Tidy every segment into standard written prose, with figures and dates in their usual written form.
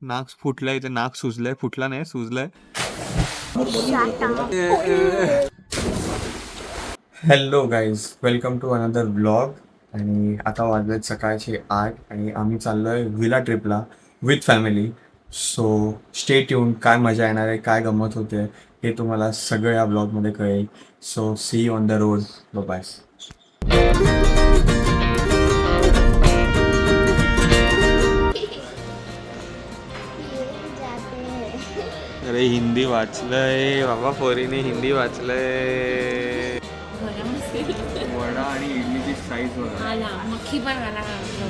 नाक फुटलंय, ते नाक सुजलंय, फुटला नाही सुजलंय. Hello guys, welcome to another blog. आणि आता वाजलेत सकाळचे 8 आणि आम्ही चाललोय विला ट्रिपला with family. So stay tune. काय मजा येणार आहे, काय गंमत होते हे तुम्हाला सगळं या ब्लॉगमध्ये कळेल. So see on the road. Bye. अरे हिंदी वाचलंय बाबा, पोरीने हिंदी वाचलंय. वडा आणि इडलीची साईज आला मक्खी पण आला.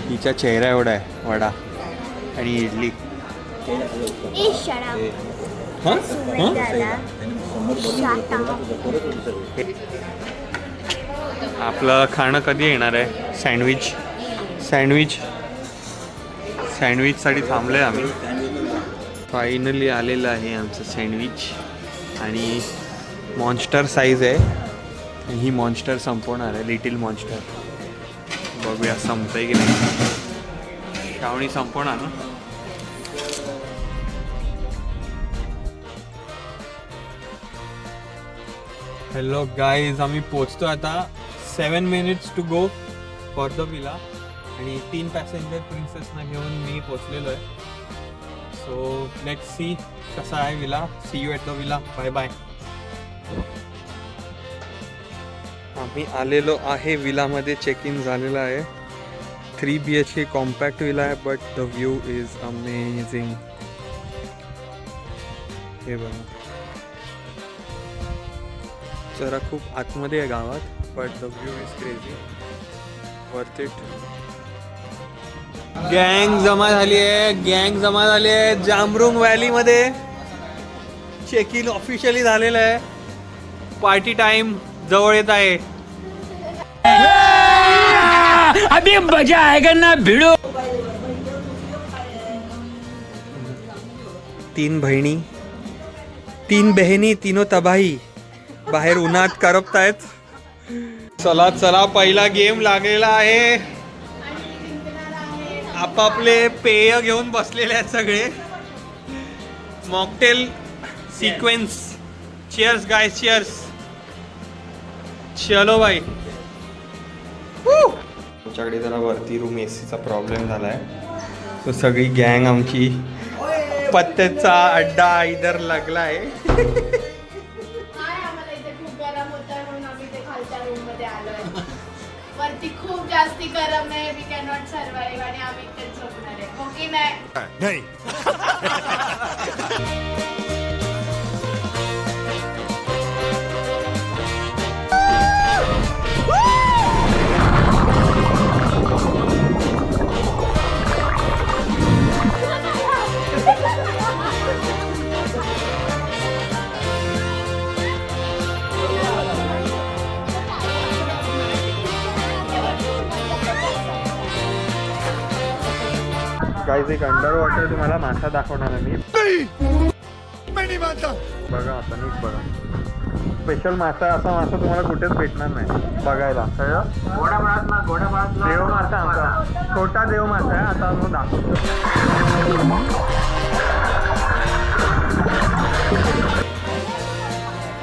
तिच्या चेहरा एवढा आहे वडा आणि इडली. आपलं खाणं कधी येणार आहे? सँडविचसाठी थांबलोय आम्ही. फायनली आलेलं आहे आमचं सँडविच आणि मॉन्स्टर साईज आहे. ही मॉन्स्टर संपवणार आहे, लिटिल मॉन्स्टर. बघूया संपतंय की नाही. श्रावणी संपवणार ना. हॅलो गाईज, आम्ही पोचतो आता. 7 minutes to go for the villa. आणि 3 पॅसेंजर प्रिन्सेसना घेऊन मी पोचलेलो आहे. सो लेट्स सी कसा आहे villa. See you at the villa. Bye bye. आम्ही आलेलो आहे विलामध्ये. चेक इन झालेलं आहे. 3 BHK कॉम्पॅक्ट विला आहे, but the view is amazing. हे बघा, जरा खूप आतमध्ये आहे गावात, but the view is crazy. Worth it. गँग जमा झाली आहे, जामरुंग व्हॅलीमध्ये. चेक इन ऑफिशियली झालेलं आहे. पार्टी टाइम जवळ येत आहे. अभी मजा आएगा ना भिड़ो. 3 बहिणी, 3 बहिणी, तीनो तबाही बाहेर उन्हात करपतायत. चला चला, पहिला गेम लागलेला आहे. आपापले पेय घेऊन बसलेले आहेत सगळे. Mocktail sequence. Cheers guys, cheers. चलो भाई. आमच्याकडे जरा वरती रूम एसीचा प्रॉब्लेम झाला आहे. तो सगळी गँग आमची पत्त्याचा अड्डा इधर लागला आहे. आम्हाला इथे खूप गरम होतं म्हणून आम्ही ते खालच्या रूम मध्ये आलोय. वरती खूप जास्ती गरम आहे. वी कॅन नॉट सर्वाइव्ह आणि आम्ही इथेच झोपणार आहे. हो की नाही? गाईज, एक अंडर वॉटर तुम्हाला मासा दाखवणार आहे मी. बघा आता नीट बघा. स्पेशल मासा, असा मासा तुम्हाला कुठेच भेटणार नाही बघायला. देव मासा आमचा, छोटा देव मासा आहे. आता मग दाखवतो.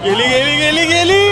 गेली गेली गेली गेली.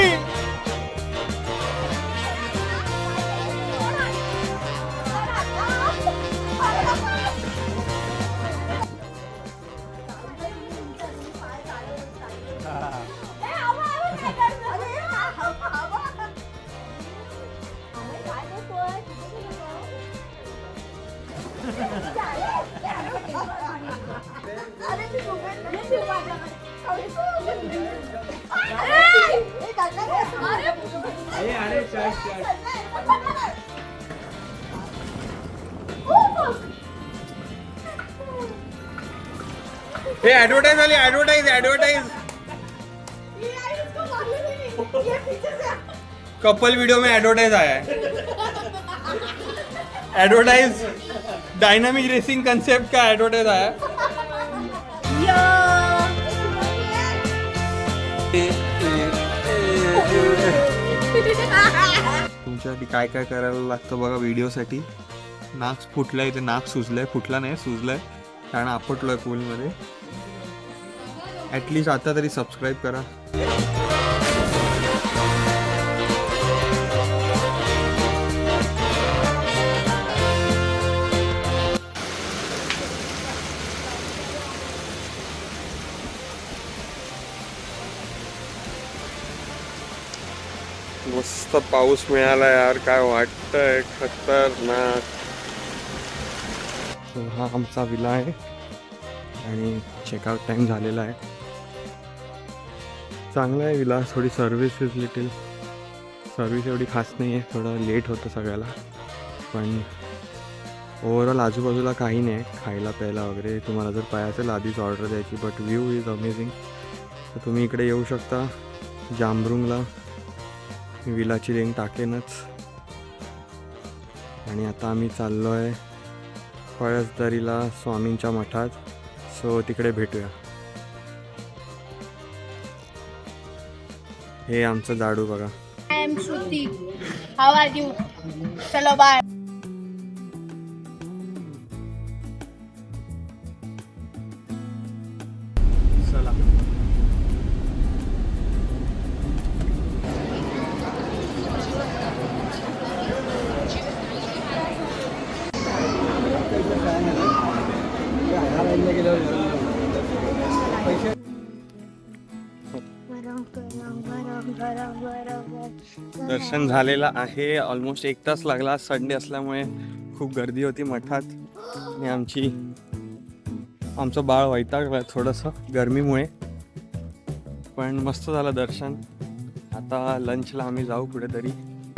हे ऍडव्हर्टाइज आली. ऍडव्हर्टाइज कपल वीडियो में एडवर्टाइज आया है. एडवर्टाइज डायनामिक रेसिंग कंसेप्ट का एडवर्टाइज आया है. तुमच्यासाठी काय काय करायला लागतं बघा व्हिडिओसाठी. नाक फुटलंय, ते नाक सुजलंय, फुटला नाही सुजलंय. कारण आपटलोय पूलमध्ये. ॲटलिस्ट आता तरी सबस्क्राईब करा. मस्त पाऊस मिळाला यार, काय वाटतंय खतरनाक. हा आमचा विला आहे आणि चेकआउट टाइम झालेला आहे. चांगला आहे विला. थोडी सर्व्हिस इज लिटिल, सर्व्हिस एवढी खास नाही आहे, थोडं लेट होतं सगळ्याला. पण ओव्हरऑल आजूबाजूला काही नाही आहे खायला प्यायला वगैरे. तुम्हाला जर पाहिजे असेल आधीच ऑर्डर द्यायची. But view is amazing. तर तुम्ही इकडे येऊ शकता जांबरुंगला. विलाची लिंक टाकेनच. आणि आता आम्ही चाललो आहे पळसदरीला स्वामींच्या मठात. सो तिकडे भेटूया. हे आमचं झाडू बघा. I am Shruti. How are you? चलो बाय. चला. दर्शन झालेलं आहे. ऑलमोस्ट 1 तास लागला. संडे असल्यामुळे खूप गर्दी होती मठात. आणि आमचं बाळ वैतागलं थोडंसं गरमीमुळे. पण मस्त झालं दर्शन. आता लंचला आम्ही जाऊ कुठेतरी.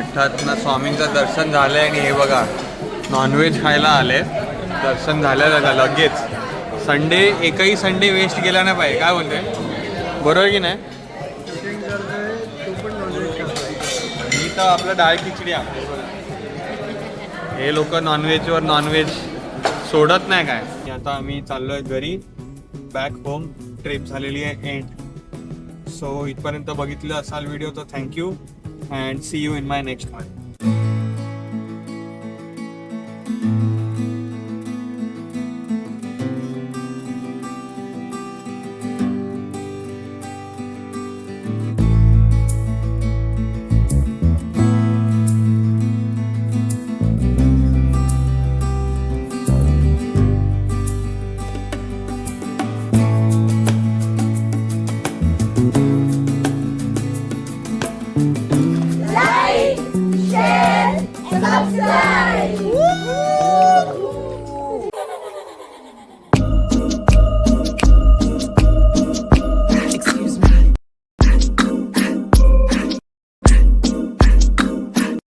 मठातनं स्वामींचं दर्शन झालं आहे. आणि हे बघा नॉनव्हेज खायला आले. दर्शन झालं लगेच. संडे एकही संडे वेस्ट गेला नाही पाहिजे. काय बोलते, बरोबर की नाही? मी तर आपलं डाळ खिचडी आहे. हे लोक नॉनव्हेजवर नॉनव्हेज सोडत नाही काय. आता आम्ही चाललो आहे घरी. Back home. ट्रिप झालेली आहे एंड. सो इथपर्यंत बघितलं असाल व्हिडिओ तर thank you and see you in my next one.